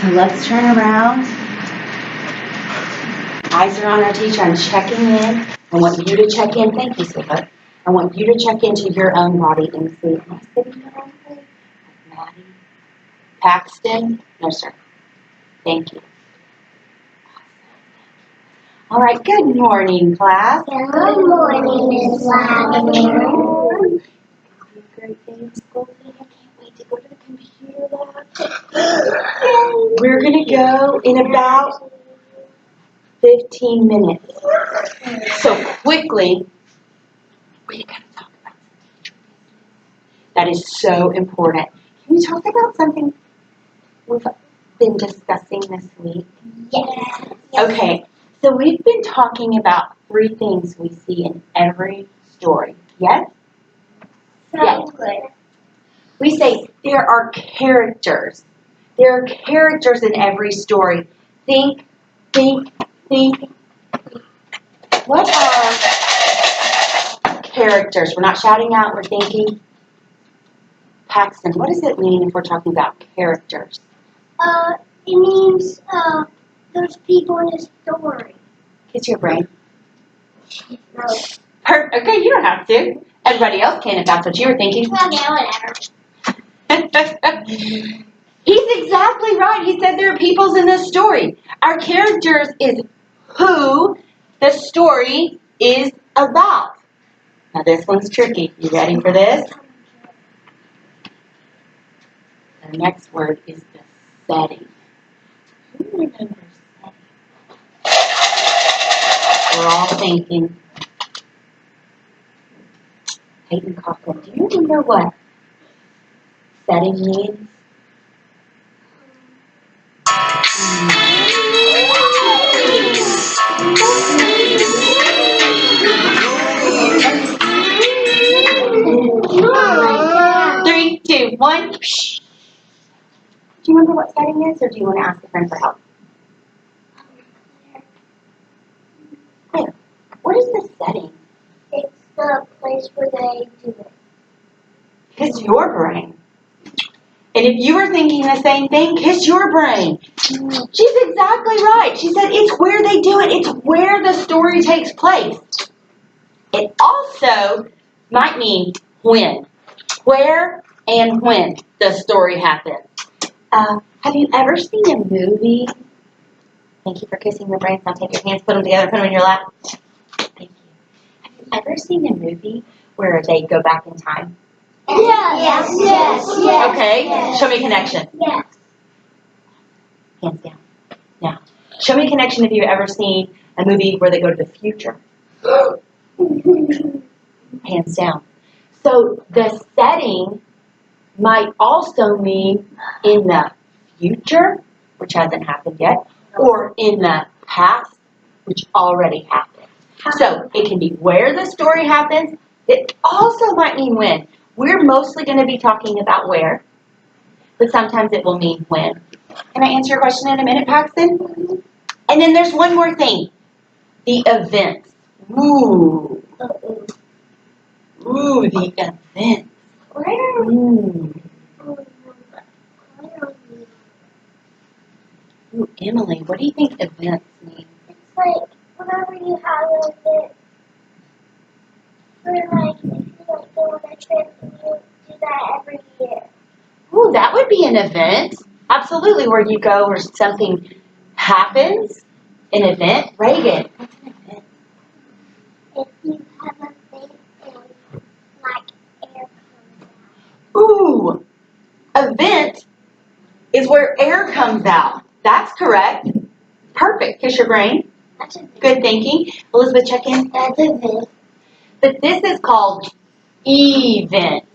So let's turn around. Eyes are on our teacher. I'm checking in. I want you to check in. Thank you, sweetheart. I want you to check into your own body and see, am I sitting the wrong way? Maddie? Paxton? No, sir. Thank you. All right, good morning, class. Good morning, Miss Lavender. Great day in school today. I can't wait to go to the computer lab. We're going to go in about 15 minutes. So quickly, we got to talk about something. That is so important. Can we talk about something we've been discussing this week? Yes. Okay, so we've been talking about 3 things we see in every story. Yes? Sounds good. We say there are characters. There are characters in every story. Think. What are characters? We're not shouting out, we're thinking. Paxton, what does it mean if we're talking about characters? It means those people in a story. Kiss your brain. No. Okay, you don't have to. Everybody else can if that's what you were thinking. Okay, whatever. He's exactly right. He said there are peoples in this story. Our characters is who the story is about. Now this one's tricky. You ready for this? The next word is the setting. Who remembers setting? We're all thinking. Hayden Cochran, do you remember what setting means? 3, 2, 1. Shh. Do you remember what setting is, or do you want to ask a friend for help? Where? What is the setting? It's the place where they do it. Kiss your brain. And if you were thinking the same thing, kiss your brain. She's exactly right. She said it's where they do it. It's where the story takes place. It also might mean when. Where and when the story happens. Have you ever seen a movie? Thank you for kissing your brains. Now take your hands, put them together, put them in your lap. Thank you. Have you ever seen a movie where they go back in time? Yes. Okay, Yes. show me a connection. Yes. Hands down. Now, show me a connection if you've ever seen a movie where they go to the future. Hands down. So the setting might also mean in the future, which hasn't happened yet, or in the past, which already happened. So it can be where the story happens. It also might mean when. We're mostly going to be talking about where, but sometimes it will mean when. Can I answer your question in a minute, Paxton? And then there's one more thing. The events. Ooh, the events. Ooh, Emily, what do you think events mean? It's like whenever you have an event, or like if you like go on a trip and you do that every year. Ooh, that would be an event. Absolutely, where you go or something happens. An event. Reagan, what's an event? If you have a thing and like air comes out. Ooh, event is where air comes out. That's correct. Perfect. Kiss your brain. That's a thing. Good thinking. Elizabeth, check in. That's a thing. But this is called event.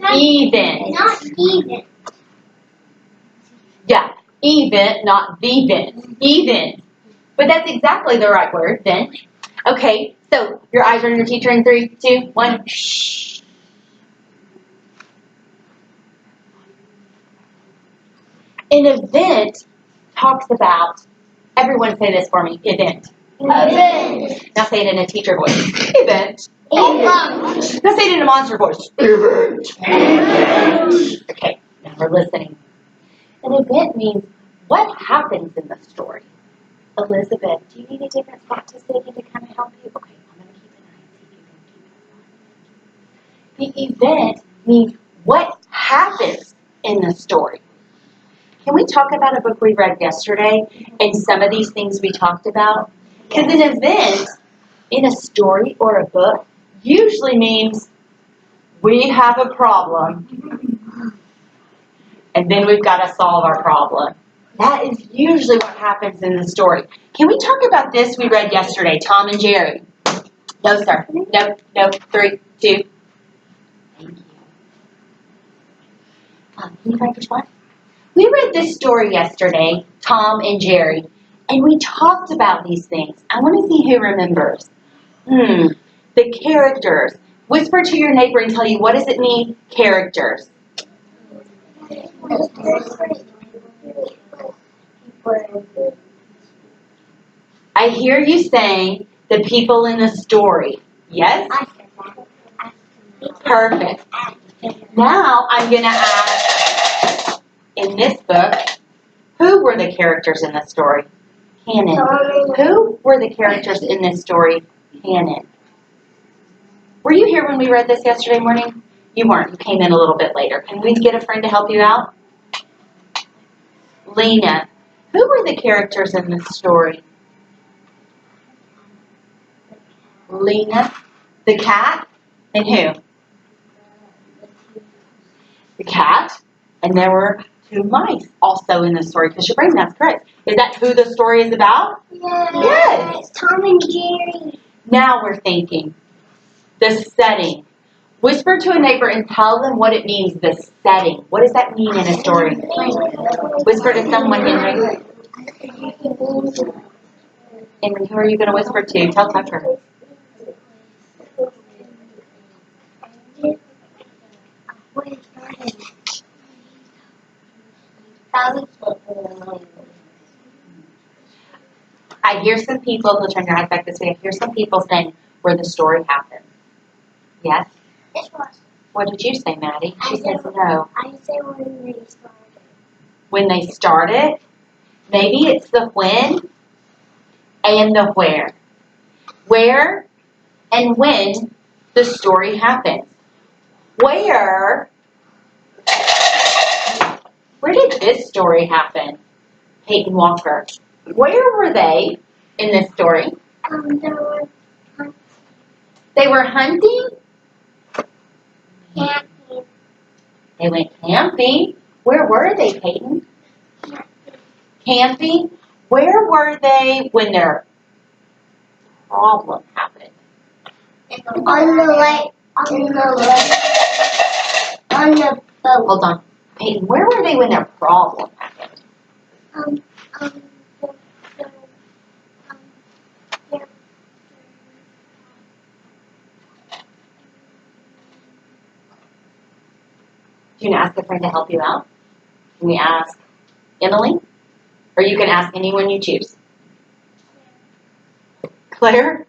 Event. Not even. Yeah, event, not the vent. Event. But that's exactly the right word, then. Okay, so your eyes are on your teacher in 3, 2, 1. Shh. An event talks about, everyone say this for me, event. Event. Now say it in a teacher voice. Event. Event. Now say it in a monster voice. Event. Okay, now we're listening. An event means What happens in the story? Elizabeth, do you need a different spot to sit in to kind of help you? Okay, I'm going to keep an eye and see if you can keep it. The event means what happens in the story. Can we talk about a book we read yesterday and some of these things we talked about? Because an event in a story or a book usually means we have a problem and then we've got to solve our problem. That is usually what happens in the story. Can we talk about this we read yesterday, Tom and Jerry? No, sir. No. 3, 2. Thank you. Can you write which one? We read this story yesterday, Tom and Jerry, and we talked about these things. I want to see who remembers. The characters. Whisper to your neighbor and tell you, what does it mean, characters? I hear you saying the people in the story. Yes? Perfect. Now I'm going to ask, in this book, who were the characters in the story? Canon. Who were the characters in this story? Canon. Were you here when we read this yesterday morning? You weren't. You came in a little bit later. Can we get a friend to help you out? Lena. Who were the characters in this story? Lena. The cat. And who? The cat. And there were 2 mice also in the story. Because your brain, that's correct. Is that who the story is about? Yes. Tom and Jerry. Now we're thinking. The setting. Whisper to a neighbor and tell them what it means, the setting. What does that mean in a story? Whisper to someone, Henry. Henry, who are you going to whisper to? Tell Tucker. I hear some people, they'll turn your eyes back this way, I hear some people saying where the story happens. Yes? What did you say, Maddie? She says no. I say when they started. When they started? Maybe it's the when and the where. Where and when the story happens. Where did this story happen? Peyton Walker. Where were they in this story? They were hunting? Camping. They went camping. Where were they, Peyton? Camping. Where were they when their problem happened? On the lake. On the boat. Hold on. Peyton, where were they when their problem happened? You can ask a friend to help you out. Can we ask Emily? Or you can ask anyone you choose. Claire?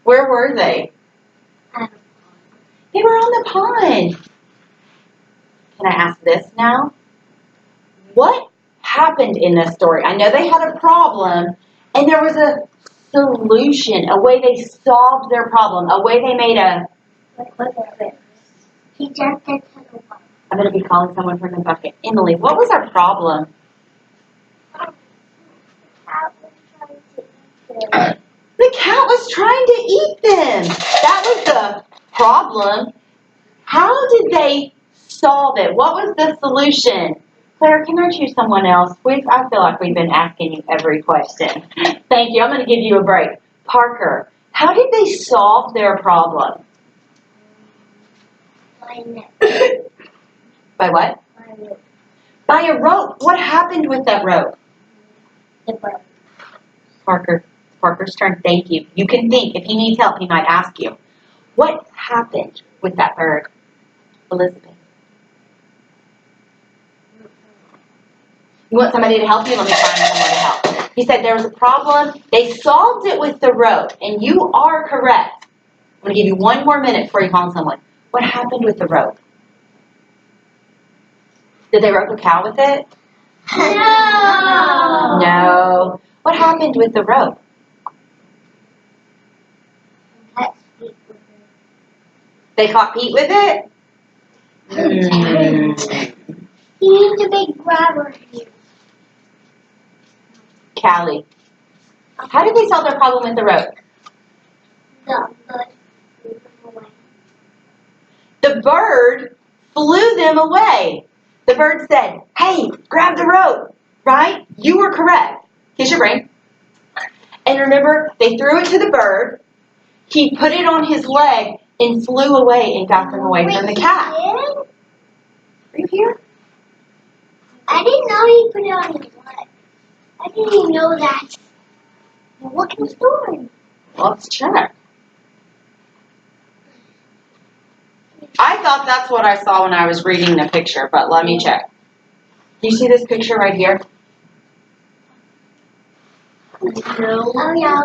Where were they? They were on the pond. Can I ask this now? What happened in this story? I know they had a problem, and there was a solution, a way they solved their problem, a way they made a... He jumped into the water. I'm going to be calling someone from the bucket. Emily, what was our problem? The cat was trying to eat them. That was the problem. How did they solve it? What was the solution? Claire, can I choose someone else? I feel like we've been asking you every question. Thank you. I'm going to give you a break. Parker, how did they solve their problem? By what? By a rope. What happened with that rope? Parker's turn. Thank you. You can think. If he needs help, he might ask you. What happened with that bird? Elizabeth. You want somebody to help you? Let me find someone to help. He said there was a problem. They solved it with the rope, and you are correct. I'm going to give you 1 more minute before you call someone. What happened with the rope? Did they rope a cow with it? No. No. What happened with the rope? They caught Pete with it? He needs a big grabber here. Callie. How did they solve their problem with the rope? The bird flew them away. The bird said, hey, grab the rope, right? You were correct. Here's your brain. And remember, they threw it to the bird. He put it on his leg and flew away and got them away from the cat. Are you here? I didn't know he put it on his leg. I didn't even know that. Look at the story. Let's check. I thought that's what I saw when I was reading the picture, but let me check. Do you see this picture right here? Oh yeah.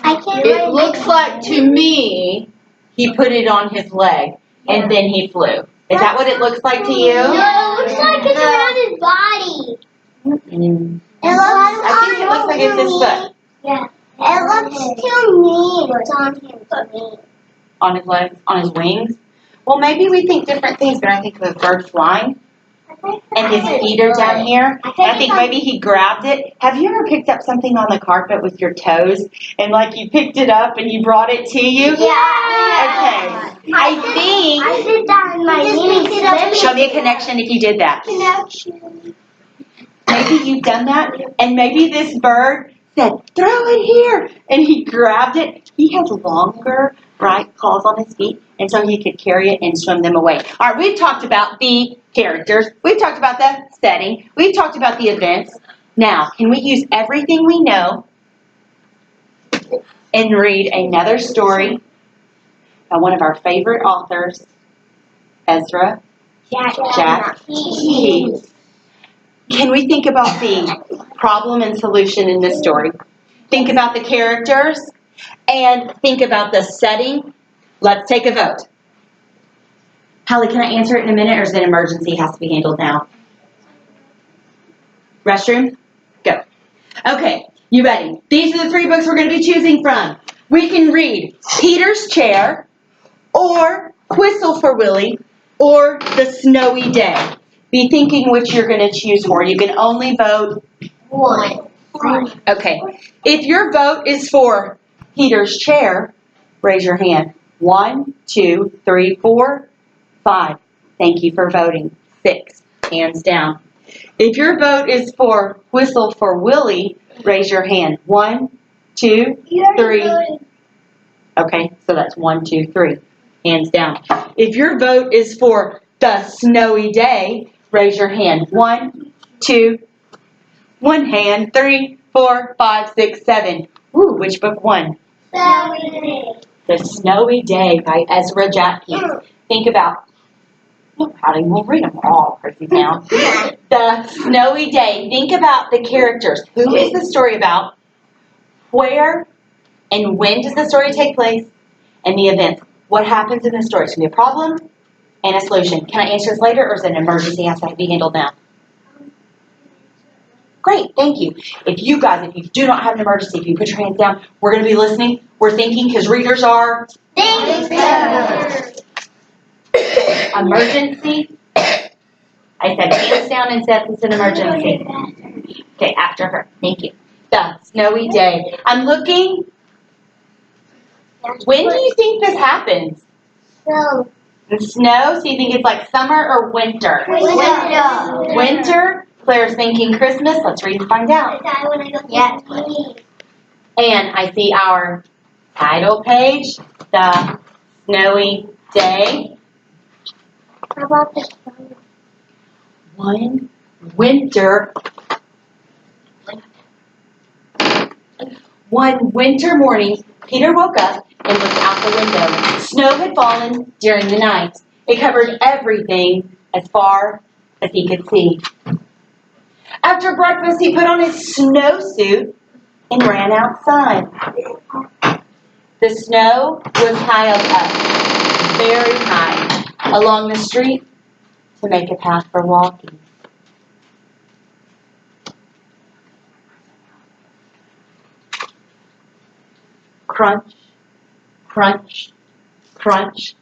I can't. It looks like to me he put it on his leg and then he flew. Is that what it looks like to you? No, it looks like it's around his body. I think it looks like it's his foot. Yeah. It looks to me it's on him. On his legs, on his wings. Well, maybe we think different things, but I think of a bird flying and his feet are down here. And I think maybe he grabbed it. Have you ever picked up something on the carpet with your toes and like you picked it up and you brought it to you? Yeah. Okay. I did that in my think. Show me a connection if you did that. Connection. Maybe you've done that, and maybe this bird said, throw it here, and he grabbed it. He has longer, right, claws on his feet, and so he could carry it and swim them away. All right, we've talked about the characters. We've talked about the setting. We've talked about the events. Now, can we use everything we know and read another story by one of our favorite authors, Ezra Jack Keats? Can we think about the problem and solution in this story? Think about the characters and think about the setting. Let's take a vote. Hallie, can I answer it in a minute or is it an emergency? It has to be handled now. Restroom? Go. Okay, you ready? These are the 3 books we're going to be choosing from. We can read Peter's Chair or Whistle for Willie or The Snowy Day. Be thinking which you're going to choose for. You can only vote One. Okay. If your vote is for Peter's Chair, raise your hand. 1, 2, 3, 4, 5. Thank you for voting. 6. Hands down. If your vote is for Whistle for Willie, raise your hand. 1, 2, 3. Okay, so that's 1, 2, 3. Hands down. If your vote is for The Snowy Day, raise your hand. 1, 2, 1 hand. 3, 4, 5, 6, 7. Ooh, which book won? The Snowy Day by Ezra Jack Keats. Think about, we'll read them all, crazy town. The Snowy Day. Think about the characters. Who is the story about? Where and when does the story take place? And the events. What happens in the story? It's going to be a problem and a solution. Can I answer this later or is it an emergency? It has to be handled now. Great, thank you. If you do not have an emergency, if you put your hands down, we're going to be listening. We're thinking because readers are emergency. I said hands down and said it's an emergency. Okay, after her. Thank you. The Snowy Day. I'm looking. When do you think this happens? So. The snow? So you think it's like summer or winter? Winter. Winter. Claire's thinking Christmas. Let's read and find out. Yes. And I see our title page, The Snowy Day. How about this one? One winter morning, Peter woke up and looked out the window. Snow had fallen during the night. It covered everything as far as he could see. After breakfast, he put on his snowsuit and ran outside. The snow was piled up very high along the street to make a path for walking. crunch, crunch, crunch.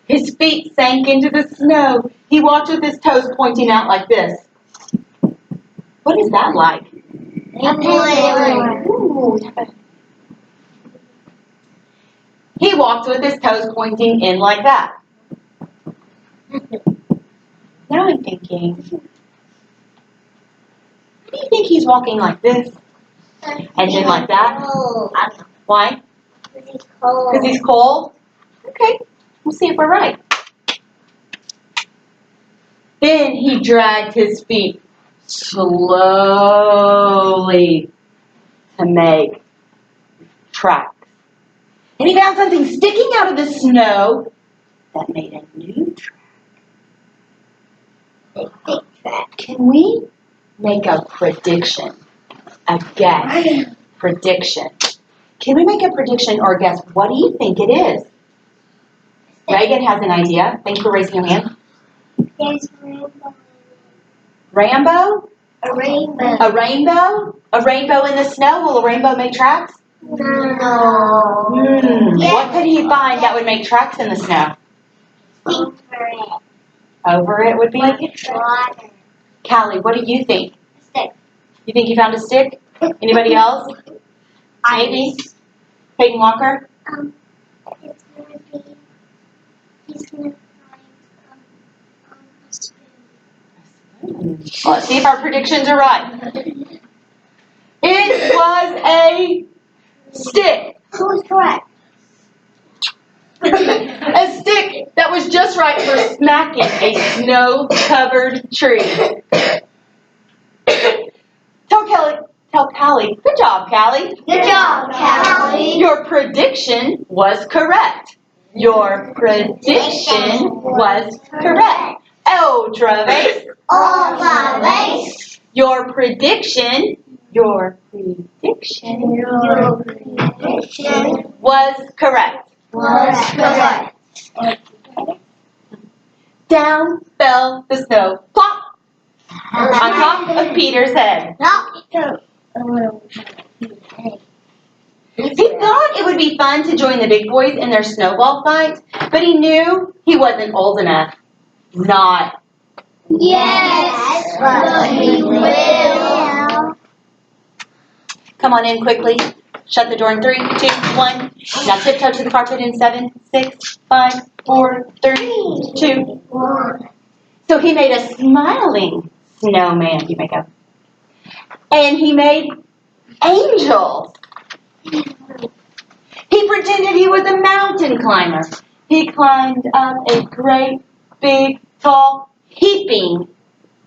His feet sank into the snow. He walked with his toes pointing out like this. What is that like? Ooh. He walked with his toes pointing in like that. Now I'm thinking, why do you think he's walking like this? And then like that? Why? Because he's cold? Okay, we'll see if we're right. Then he dragged his feet slowly to make tracks. And he found something sticking out of the snow that made a new track. Can we make a prediction? A guess. Prediction. Can we make a prediction or a guess? What do you think it is? Reagan has an idea. Thank you for raising your hand. There's rainbow. Rainbow? A rainbow. A rainbow? A rainbow in the snow? Will a rainbow make tracks? No. Yes. What could he find that would make tracks in the snow? Over it. Over it would be? Water. Callie, what do you think? Stick. You think you found a stick? Anybody else? Maybe? Peyton Walker? It's going to be, he's going to find a spoon. Let's see if our predictions are right. It was a stick. Who was correct? A stick that was just right for smacking a snow-covered tree. Tell Callie. Good job, Callie. Good job, Callie. Your prediction was correct. Your prediction was correct. Otra vez. Otra vez. Your prediction was correct. Was correct. Down fell the snow. Plop! On top of Peter's head. He thought it would be fun to join the big boys in their snowball fight, but he knew he wasn't old enough. Not. Yes, but he will. Come on in quickly. Shut the door in 3, 2, 1. Now tiptoe to the carpet in 7, 6, 5, 4, 3, 2. 1. So he made a smiling snowman. You make up. And he made angels. He pretended he was a mountain climber. He climbed up a great, big, tall, heaping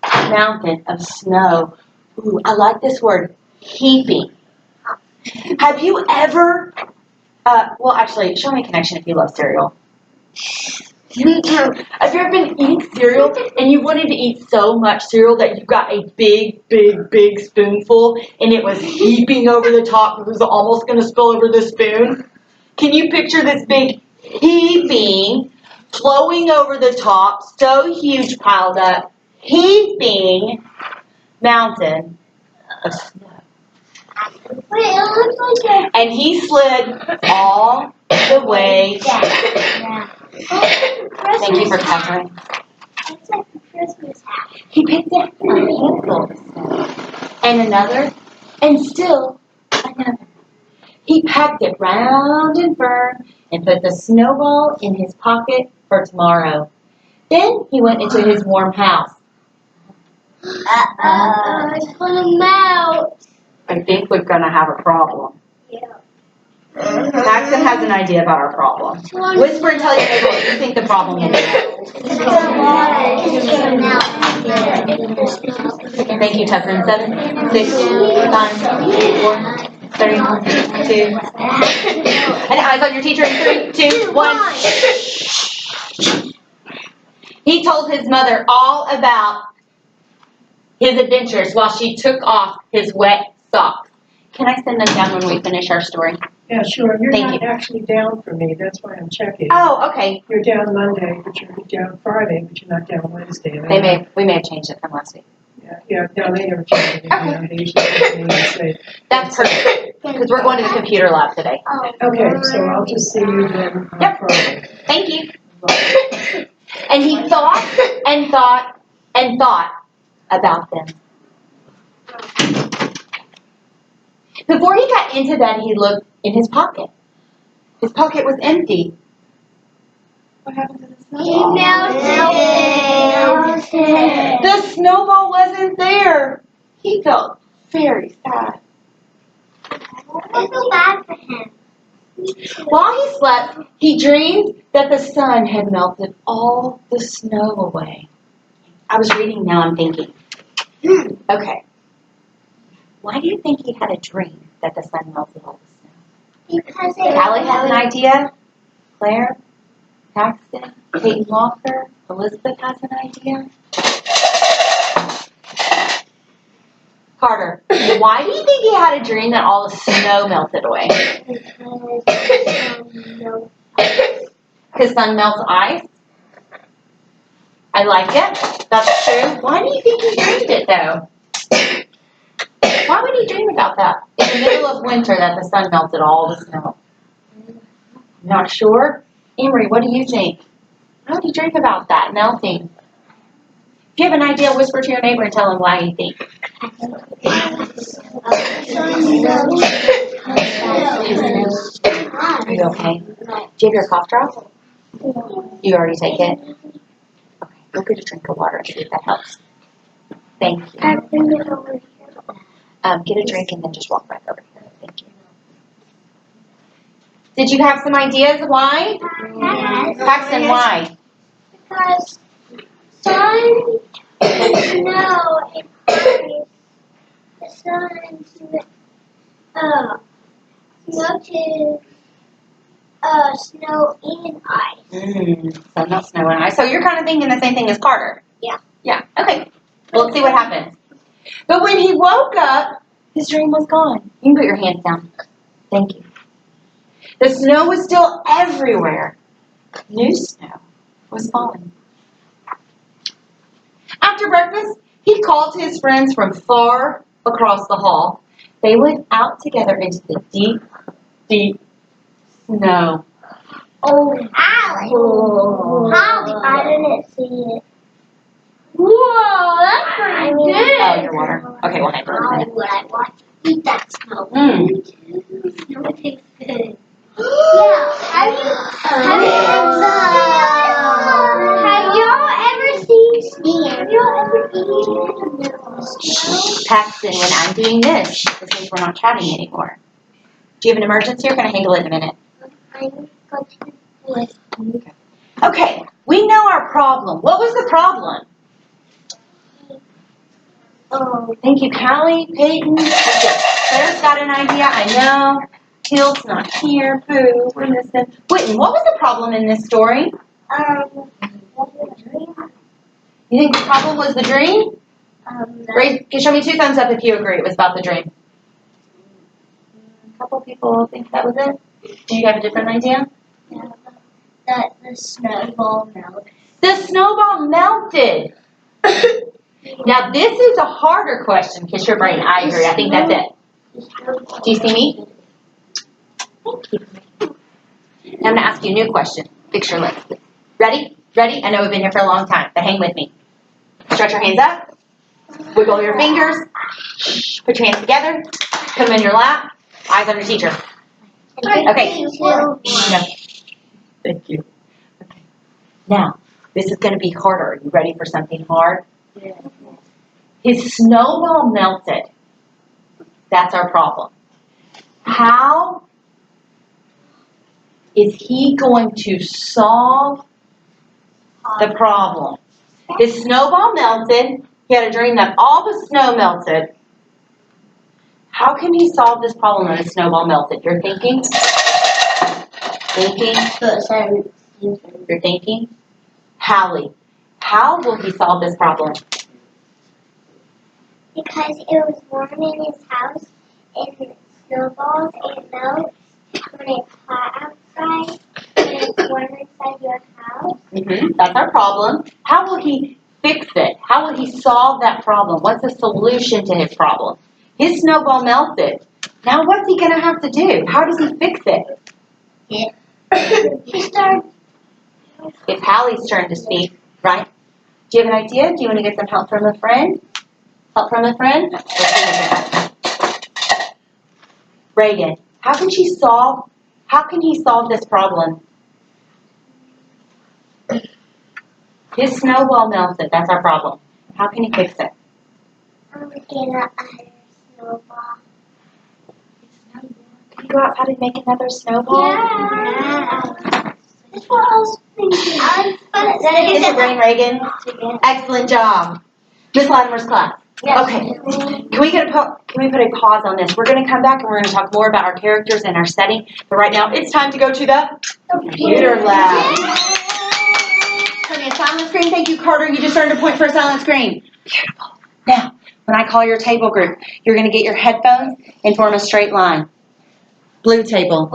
mountain of snow. Ooh, I like this word, heaping. Have you ever, well, actually, show me a connection if you love cereal. Me too. Have you ever been eating cereal and you wanted to eat so much cereal that you got a big, big, big spoonful and it was heaping over the top? It was almost going to spill over the spoon. Can you picture this big heaping, flowing over the top, so huge, piled up, heaping mountain of snow? And he slid all the way down. Thank you for covering. It's like a Christmas hat. He picked up a handful of snow, and another, and still another. He packed it round and firm and put the snowball in his pocket for tomorrow. Then he went into his warm house. It's gonna melt. I think we're going to have a problem. Yeah. Paxton has an idea about our problem. Whisper and tell your neighbor what you think the problem is. Thank you, Tucker. In 7, 6, 5, 4, 3, 2. And eyes on your teacher in 3, 2, 1. He told his mother all about his adventures while she took off his wet socks. Can I send them down when we finish our story? Yeah, sure. You're Thank not you. actually down for me. That's why I'm checking. Oh, okay. You're down Monday, but you're down Friday, but you're not down Wednesday. We may have changed it from last week. Yeah, no, they never changed it. Okay. They usually say That's perfect. Because we're going to the computer lab today. Okay, so I'll just see you then on Yep. Friday. Thank you. And he thought and thought and thought about them. Before he got into bed, he looked in his pocket. His pocket was empty. What happened to the He snowball? melted. The snowball wasn't there. He felt very sad. I feel bad for him. While he slept, he dreamed that the sun had melted all the snow away. I was reading now, I'm thinking, okay, why do you think he had a dream that the sun melted all the snow? Because Callie has an idea. Claire, Paxton, Peyton Walker, Elizabeth has an idea. Carter, why do you think he had a dream that all the snow melted away? Because sun melts ice? I like it. That's true. Why do you think he dreamed it, though? Why would he dream about that? In the middle of winter that the sun melted all the snow. Not sure? Emery, what do you think? How would he dream about that melting? If you have an idea, whisper to your neighbor and tell him why you think. Are you okay? Do you have your cough drop? You already take it? Okay, go get a drink of water and see if that helps. Thank you. Get a drink and then just walk back over here. Thank you. Did you have some ideas why? Yes. Paxton, why? Because sun, snow, and ice. The sun melted snow and ice. So not snow and ice. So you're kind of thinking the same thing as Carter? Yeah. Yeah, okay. Well, let's see what happens. But when he woke up, his dream was gone. You can put your hands down. Thank you. The snow was still everywhere. New snow was falling. After breakfast, he called to his friends from far across the hall. They went out together into the deep, deep snow. Oh, Holly. I didn't see it. Whoa, that's pretty good. Oh, your water. Okay, we'll hang on a minute. Would I want to eat that snow? Snow tastes good. Yeah. Have y'all ever seen? Have y'all ever eaten snow? Paxton, when I'm doing this means we're not chatting anymore. Do you have an emergency or can I handle it in a minute? I'm going to do it. Okay, we know our problem. What was the problem? Oh, Thank you, Callie, Peyton. Claire's got an idea, I know. Hill's not here. Boo, we're missing. Whitten, what was the problem in this story? You think the problem was the dream? Show me 2 thumbs up if you agree it was about the dream. A couple people think that was it. Do you have a different idea? that the snowball melted. The snowball melted. Now this is a harder question, Kiss Your Brain. I agree. I think that's it. Do you see me? Thank you. Now I'm going to ask you a new question. Fix your lips. Ready? Ready? I know we've been here for a long time, but hang with me. Stretch your hands up. Wiggle your fingers. Put your hands together. Put them in your lap. Eyes on your teacher. Okay. No. Thank you. Okay. Now, this is going to be harder. Are you ready for something hard? Yeah. His snowball melted. That's our problem. How is he going to solve the problem? His snowball melted. He had a dream that all the snow melted. How can he solve this problem when the snowball melted? You're thinking? Thinking? You're thinking? Hallie, how will he solve this problem? Because it was warm in his house and it snowballs and melts when it's hot outside and it's warm inside your house. That's our problem. How will he fix it? How will he solve that problem? What's the solution to his problem? His snowball melted. Now what's he going to have to do? How does he fix it? He started. It's Hallie's turn to speak, right? Do you have an idea? Do you want to get some help from a friend? Help from a friend? Reagan, how can he solve this problem? His snowball melted. That's our problem. How can he fix it? I'm gonna get another snowball. Can you go outside and make another snowball? Yeah. That's what I was thinking. Is your brain, Reagan? Excellent job. Miss Latimer's class. Okay. Can we put a pause on this? We're going to come back and we're going to talk more about our characters and our setting. But right now, it's time to go to the computer lab. Turn a silent screen. Thank you, Carter. You just earned a point for a silent screen. Beautiful. Now, when I call your table group, you're going to get your headphones and form a straight line. Blue table.